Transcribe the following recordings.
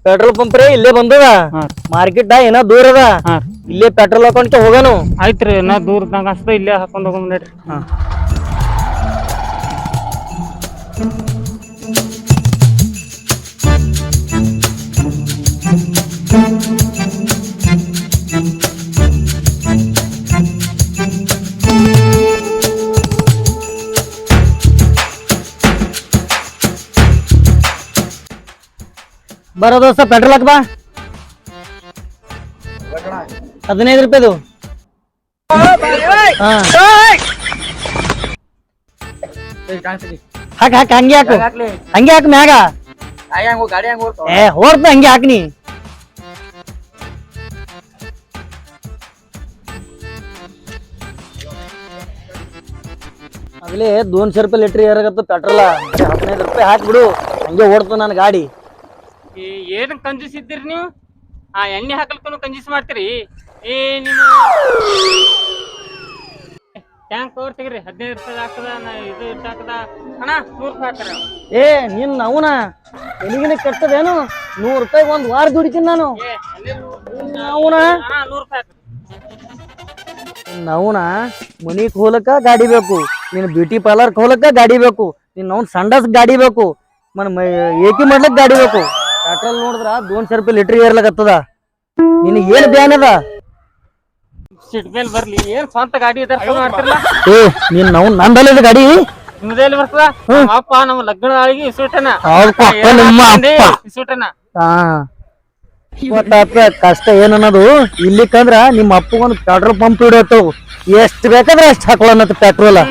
Petrol pump ರೀ ಇಲ್ಲೇ ಬಂದದ ಮಾರ್ಕೆಟ್ ಏನ ದೂರ ಅದ ಇಲ್ಲೇ ಪೆಟ್ರೋಲ್ ಹಾಕೊಂಡ್ಕೆ ಹೋಗಾನು ಆಯ್ತ್ರಿ ನಾ ದೂರದಾಗ ಅಷ್ಟ ಇಲ್ಲೇ ಹಾಕೊಂಡ್ ಹೋಗಮ್ ನಡ್ರಿ ಬರೋ ದೋಸ್ತ ಪೆಟ್ರೋಲ್ ಹಾಕ್ ಬಾ 15 ರೂಪಾಯಿದು ಹಾಕ್ ಹಾಕ್ ಹಂಗೆ ಹಾಕು ಹಂಗೆ ಹಾಕ್ ಮ್ಯಾಗ ಹೋಗ್ತ ಹಂಗೆ ಹಾಕ್ನಿ ಆಗ್ಲೇ 200 ರೂಪಾಯಿ ಲೀಟ್ರ್ ಏರಾಗತ್ತ ಪೆಟ್ರೋಲ್ 15 ರೂಪಾಯಿ ಹಾಕ್ಬಿಡು ಹಂಗೆ ಓಡ್ತು ನನ್ನ ಗಾಡಿ ಏನ್ ಕಂಜೂಸ್ ಇದ್ದೀರಿ ನೀವು ಆ ಎಣ್ಣೆ ಹಾಕಲ್ಕನು ಕಂಜೂಸ್ ಮಾಡ್ತೀರಿ ಏ ನಿಮ್ಮ ಟ್ಯಾಂಕ್ ಕವರ್ ತೆಗಿರಿ 15 ರೂಪಾಯಿ ಹಾಕದ ನಾ ಇದು ಇಟ್ಟು ಹಾಕದ ಅಣ್ಣ 100 ರೂಪಾಯಿ ಹಾಕ್ತಾರ ಏ ನಿನ್ ಅವನ ಎಲ್ಲಿಗಿನ ಕೆಟ್ಟದೇನು 100 ರೂಪಾಯಿ ಒಂದ್ ವಾರ ದುಡಿತೀನಿ ನಾನು ಅವನ 100 ರೂಪಾಯಿ ಅವನ ಮನಿಗ್ ಹೋಲಕ್ಕ ಗಾಡಿ ಬೇಕು ನೀನ್ ಬ್ಯೂಟಿ ಪಾರ್ಲರ್ ಹೋಲಕ್ಕ ಗಾಡಿ ಬೇಕು ನಿನ್ ಅವ್ನ ಸಂಡಸ್ ಗಾಡಿ ಬೇಕು ಏಕಿ ಮಾಡ್ಲಕ್ ಗಾಡಿ ಬೇಕು ಪೆಟ್ರೋಲ್ ನೋಡಿದ್ರ 200 ರೂಪಾಯಿ ಲೀಟರ್ ಏರ್ಲಕತ್ತದ ನಿನಗೆ ಏನ್ ಬ್ಯಾನ್ ಅದ ಸಿಟ್ ಮೇಲೆ ಬರ್ಲಿ ಏನ್ ಸ್ವಂತ ಗಾಡಿ ಮಾಡ್ತಿರಲ್ಲ ಏ ನೀನ್ ನಾವು ನಂದಲ್ಲ ಗಾಡಿ ನಿಮ್ದಲ್ಲಿ ಬರ್ತದ ಅಪ್ಪ ನಮ್ಮ ಲಗ್ನ ಆಳಿಗೆ ಇಸುಟನ ಇಸುಟನ ಕಷ್ಟ ಏನನ್ನೋದು ಇಲ್ಲಿಕಂದ್ರ ನಿಮ್ಮ ಅಪ್ಪಗೊಂದು ಪೆಟ್ರೋಲ್ ಪಂಪ್ ಇಡತ್ತವು ಎಷ್ಟ್ ಬೇಕಾದ್ರೆ ಅಷ್ಟ್ ಹಾಕೊಳ್ಳೋಣ ಪೆಟ್ರೋಲ್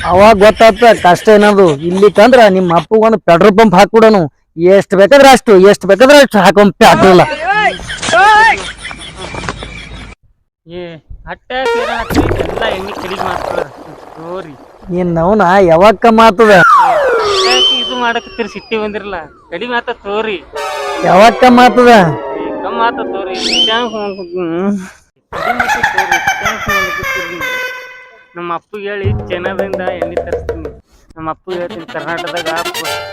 ಅವಾಗ ಗೊತ್ತಾಗ್ತ ಕಷ್ಟ ಏನದು ಇಲ್ಲಿಕಂದ್ರ ನಿಮ್ಮ ಅಪ್ಪಗೊಂದು ಪೆಟ್ರೋಲ್ ಪಂಪ್ ಹಾಕ್ಬಿಡೋನು ಎಷ್ಟ್ ಬೇಕಾದ್ರೆ ಅಷ್ಟು ಹಾಕೊಂಡ್ ಪೆಟ್ರೋಲ್ ಎಲ್ಲ ಎಣ್ಣೆ ಕಡಿಮೆ ಮಾಡ್ತಾರ ನೋರಿ ನೀನ್ ನವ್ನ ಯಾವಾಗ ಮಾತದ ಇದು ಮಾಡಕತ್ತೀರಿ ಸಿಟ್ಟಿ ಬಂದಿರಲ್ಲ ಕಡಿಮೆ ಆತ ತೋರಿ ಯಾವಾಗ ಮಾತದ ಕಮ್ಮ ಆತ ತೋರಿ ನಮ್ಮ ಅಪ್ಪಗೆ ಹೇಳಿ ಚೆನ್ನದಿಂದ ಎಣ್ಣೆ ತರಿಸ್ತೀನಿ ನಮ್ಮ ಅಪ್ಪಗೆ ಹೇಳ್ತೀನಿ ಕರ್ನಾಟಕದಾಗ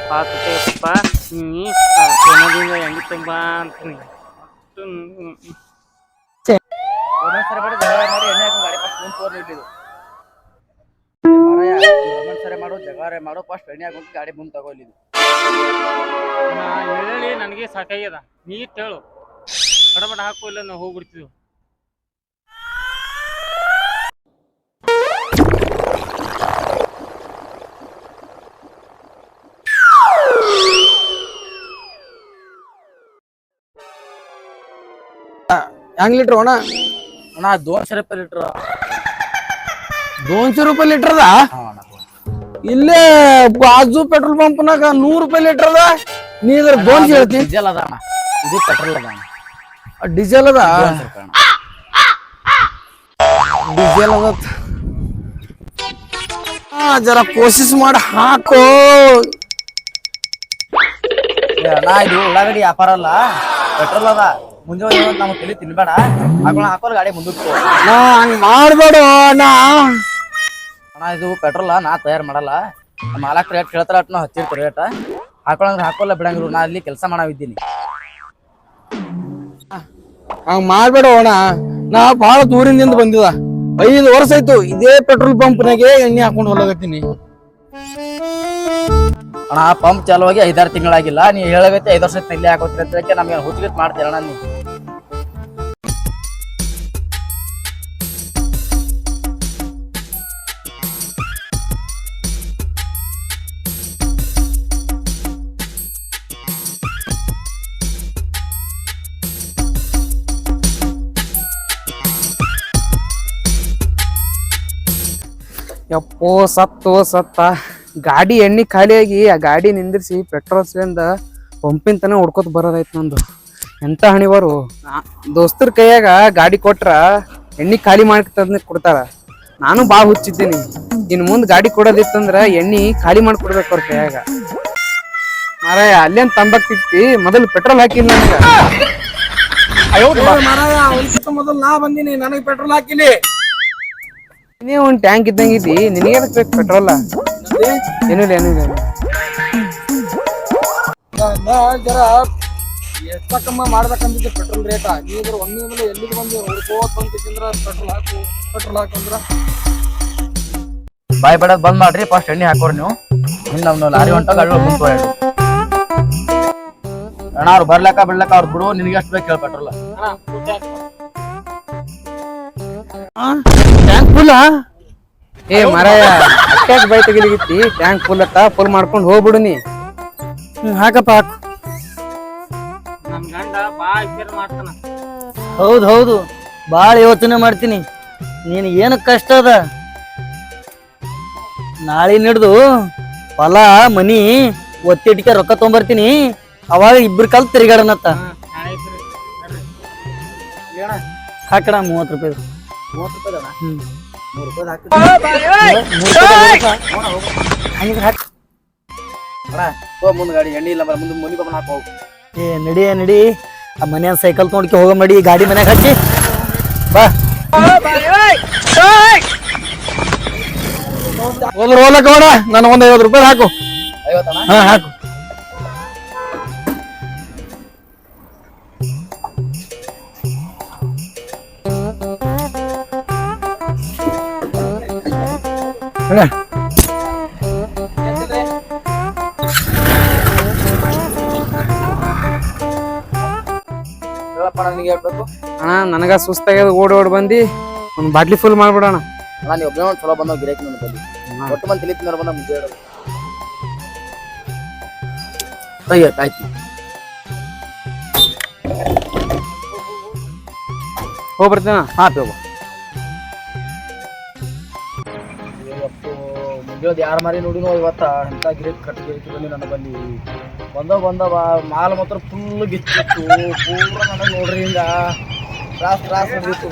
ಪಾತಪ್ಪ ನೀ ಚೆನ್ನದಿಂದ ಎಣ್ಣೆ ತುಂಬ ಅಂತೀನಿ ಹೇಳಿ ನನಗೆ ಸಾಕಾಗ್ಯದ ನೀಟ್ ಹೇಳು ಬಡಬಡ ಹಾಕು ಇಲ್ಲ ನಾವು ಹೋಗ್ಬಿಡ್ತೀವಿ ಹೆಂಗ್ ಲೀಟ್ರ್ ಅಣ್ಣ 200 ರೂಪಾಯಿ ಲೀಟರ್ 200 ರೂಪಾಯಿ ಲೀಟರ್ ಅದ ಇಲ್ಲೇ ಬಾಜು ಪೆಟ್ರೋಲ್ ಪಂಪ್ನಾಗ 100 ರೂಪಾಯಿ ಲೀಟರ್ ಅದ ನೀ ಇದ್ರ 200 ಹೇಳ್ತೀನಿ ಡೀಸೆಲ್ ಅದ ಅಣ್ಣ ಇದು ಪೆಟ್ರೋಲ್ ಅದ ಡೀಸೆಲ್ ಅದ ಡೀಸೆಲ್ ಅದ ಜರ ಕೋಶಿಸ್ ಮಾಡಿ ಹಾಕೋ ಅಣ್ಣ ಇದು ಉಳ್ಳಾಗಡ್ಡಿ ವ್ಯಾಪಾರ ಅಲ್ಲ ಪೆಟ್ರೋಲ್ ಅದ ಮುಂಜಾನೆ ನಮ್ಗೆ ತಲೆ ತಿನ್ಬೇಡ ಹಾಕೋಲ್ ಗಾಡಿ ಮುಂದಕ್ಕೆ ನಾ ಹಂಗ್ ಮಾಡ್ಬೇಡ ಅಣ್ಣ ಇದು ಪೆಟ್ರೋಲ್ ನಾ ತಯಾರು ಮಾಡಲ್ಲ ಮಾಲಕ್ ರೇಟ್ ಕೇಳ್ತಾರ ಅಟ್ ನಾವು ಹಚ್ಚಿರ್ತೀವಿ ರೇಟ್ ಹಾಕೊಳಂದ್ರೆ ಹಾಕೋಲ್ಲ ಬಿಡಂಗಿರು ನಾ ಅಲ್ಲಿ ಕೆಲಸ ಮಾಡವಿದ್ದೀನಿ ಹಂಗ್ ಮಾಡ್ಬೇಡ ಅಣ್ಣ ನಾ ಬಹಳ ದೂರಿಂದ ಬಂದಿದ 5 ವರ್ಷ ಆಯ್ತು ಇದೇ ಪೆಟ್ರೋಲ್ ಪಂಪ್ನಾಗೆ ಎಣ್ಣೆ ಹಾಕೊಂಡು ಹೋಗತ್ತೀನಿ ಅಣ್ಣ ಪಂಪ್ ಚಾಲುವಾಗಿ 5-6 ತಿಂಗಳಾಗಿಲ್ಲ ನೀ ಹೇಳಗೈತೆ 5 ವರ್ಷ ತಲೆ ಹಾಕೋತೀರಿ ಅಂತ ನಮ್ಗೆ ಹುಚ್ಚಿಗೆ ಮಾಡ್ತೀರ ಅಣ್ಣ ನೀವು ಯಪ್ಪೋ ಸತ್ತ ಗಾಡಿ ಎಣ್ಣೆ ಖಾಲಿಯಾಗಿ ಆ ಗಾಡಿ ನಿಂದಿರ್ಸಿ ಪೆಟ್ರೋಲ್ ಸಿಲಿಂದ ಪಂಪಿನ ತನ ಹೊಡ್ಕೊತ ಬರೋದಾಯ್ತು ನಂದು ಎಂತ ಹಣಿವಾರು ದೋಸ್ತರ ಕೈಯಾಗ ಗಾಡಿ ಕೊಟ್ರ ಎಣ್ಣೆ ಖಾಲಿ ಮಾಡ್ತದ ಕೊಡ್ತಾರ ನಾನು ಭಾಳ ಹುಚ್ಚಿದ್ದೀನಿ ಇನ್ನು ಮುಂದೆ ಗಾಡಿ ಕೊಡೋದಿತ್ತಂದ್ರ ಎಣ್ಣೆ ಖಾಲಿ ಮಾಡ್ಕೊಡ್ಬೇಕು ಅವ್ರ ಕೈಯಾಗ ಮಾರಾಯ ಅಲ್ಲೇನ್ ತಂಬಾಕ್ತಿತ್ತಿ ಮೊದಲು ಪೆಟ್ರೋಲ್ ಹಾಕಿಲ್ಲ ನನಗ ಮೊದಲು ನಾ ಬಂದಿನಿ ನನಗೆ ಪೆಟ್ರೋಲ್ ಹಾಕಿಲಿ ನೀ ಒಂದ್ ಟ್ಯಾಂಕ್ ಇದ್ದಂಗಿದ್ದಿ ನಿನಗೆ ಬೇಕು ಪೆಟ್ರೋಲ್ ಏನಿಲ್ಲ ಜರ ಎಷ್ಟಕ್ಕಮ್ಮ ಮಾಡ್ಬೇಕಂದಿದ್ದೆ ಪೆಟ್ರೋಲ್ ರೇಟ ನೀವ್ರ ಒಂದೇ ಮೇಲೆ ಎಲ್ಲಿಗೆ ಬಂದು ಹುಡ್ಕೋತ್ ಬಂದಿದ್ರ ಪೆಟ್ರೋಲ್ ಹಾಕಂದ್ರ ಬಾಯ್ ಬೇಡದ್ ಬಂದ್ ಮಾಡ್ರಿ ಫಸ್ಟ್ ಎಣ್ಣೆ ಹಾಕೋರಿ ನೀವು ಇನ್ನು ನಮ್ನು ಲಾರಿ ಹೊಂಟಾಗ ಅಳ್ಳು ಮುಂತು ಹೇಳಿ ಅಣ್ಣ ಅವ್ರು ಬರ್ಲಕ್ಕ ಬಿಡ್ಲಕ್ಕ ಅವ್ರು ಬಿಡು ನಿನಗೆ ಎಷ್ಟು ಬೇಕು ಹೇಳಿ ಪೆಟ್ರೋಲ್ ಟ್ಯಾಂಕ್ ಫುಲ್ ಏ ಮಾರಾಯ ಅಟ್ಯಾಕ್ ಬೈ ತೆಗಿಲಿಗಿತ್ತಿ ಟ್ಯಾಂಕ್ ಫುಲ್ ಅತ್ತ ಫುಲ್ ಮಾಡ್ಕೊಂಡು ಹೋಗ್ಬಿಡು ನೀ ಹಾಕಪ್ಪ ಹಾಕು. ನಮ್ ಗಂಡ ಬಾಳ ವಿಚಾರ ಮಾಡ್ತಾನ. ಹೌದು ಹೌದು ಭಾಳ ಯೋಚನೆ ಮಾಡ್ತೀನಿ ನೀನು ಏನು ಕಷ್ಟ ಅದ ನಾಳೆ ಹಿಡ್ದು ಹೊಲ ಮನಿ ಒತ್ತಿಟ್ಟಿಗೆ ರೊಕ್ಕ ತೊಗೊಂಬರ್ತೀನಿ ಅವಾಗ ಇಬ್ರು ಕಾಲ್ ತಿರುಗಾಡನತ್ತ ಹಾಕಣ 30 ರೂಪಾಯಿ 30 ರೂಪಾಯಿ ಅಣ್ಣ ಹ್ಮ್ 3 ರೂಪಾಯಿ ಅಣ್ಣ ಹೋಗ್ ಮುಂದೆ ಗಾಡಿ ಎಣ್ಣೆ ಇಲ್ಲ ಮುಂದೆ ಮನಿ ಬಬ್ಬನ ಹಾಕೋ ಏ ನಡಿ ಆ ಮನ್ಯಾಗ ಸೈಕಲ್ ತೊಗೊಂಡ್ಕೆ ಹೋಗ ಮಾಡಿ ಗಾಡಿ ಮನ್ಯಾಗ ಹಚ್ಚಿ ಬಾ ಹೋಗ್ಲಕ್ಕ ಬೇಡ ನಾನು ಒಂದು 50 ರೂಪಾಯಿ ಹಾಕು 50 ಅಣ್ಣ ಹಾ ಹಾಕು ಅಣ್ಣ ಹೇಳಪ್ಪ ನನಗೆ ಹೇಳ್ಬೇಕು ಅಣ್ಣ ನನಗ ಸುಸ್ತಾಗ್ಯದ ಓಡಿ ಬಂದಿ ಒಂದು ಬಾಟ್ಲಿ ಫುಲ್ ಮಾಡ್ಬಿಡೋಣ ಅಣ್ಣ ನೀವು ಒಬ್ಬನೇ ಒಂದು ಚಲೋ ಬಂದವ್ ಗಿರಾಕಿ ನನ್ನ ಬಲ್ಲಿ ಒಟ್ಟು ಮಂದಿ ತಿಳಿತಿನಾರ ಬಂದ ಮುಂಚೆ ಹೇಳೋದು ಆಯ್ತು ಹೋಗ್ಬರ್ತೇನ ಹಾ ಹೋಗ ಮುಂಜಾನೆ ಯಾರ ಮಾರಿ ನೋಡಿನೋ ಇವತ್ತ ಎಂತ ಗಿರಾಕಿ ಗಿರಾಕಿ ಬಂದಿ ನನ್ನ ಬಲ್ಲಿ ಬಂದವ ಮಾಲ್ ಮಾತ್ರ ಫುಲ್ ಗಿಚ್ಚಿತ್ತು ಪೂರ ನನಗೆ ನೋಡ್ರಿ ಹಿಂಗ ತ್ರಾಸ ಹಿಡಿತು